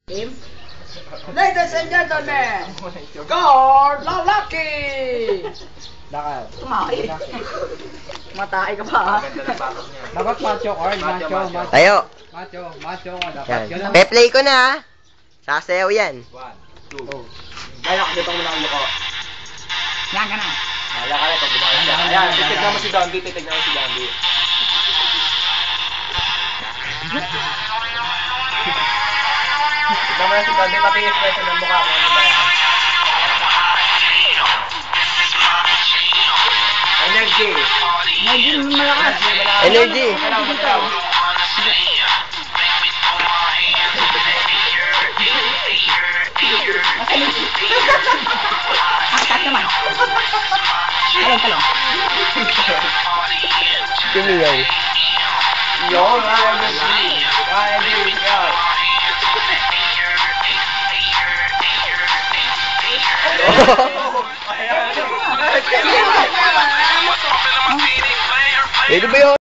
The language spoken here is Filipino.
Team? Ladies and gentlemen, guard Lalaki! Lakad. Tumakay. Matay ka pa ha? Dapat macho, Carl. Macho. Tayo. Macho ka dapat. Yan. Yun lang. Pe-play ko na ha. Sasayaw yan. 1, 2. Ayak, dito mo na ang luko. Yan ka na. Ayak ka na pag gumawa siya. Ayan, titignan mo si Dondi, titignan mo si Dondi. Tignan mo na si Dondi, pati yung expression ng mukha kung ano ba yan. Energy. Medyo malakas. Energy. Magalaw, magalaw. Aktat naman. Talong. Tumiyaw. Yun, energy. Energy, go. Pwede ba yun?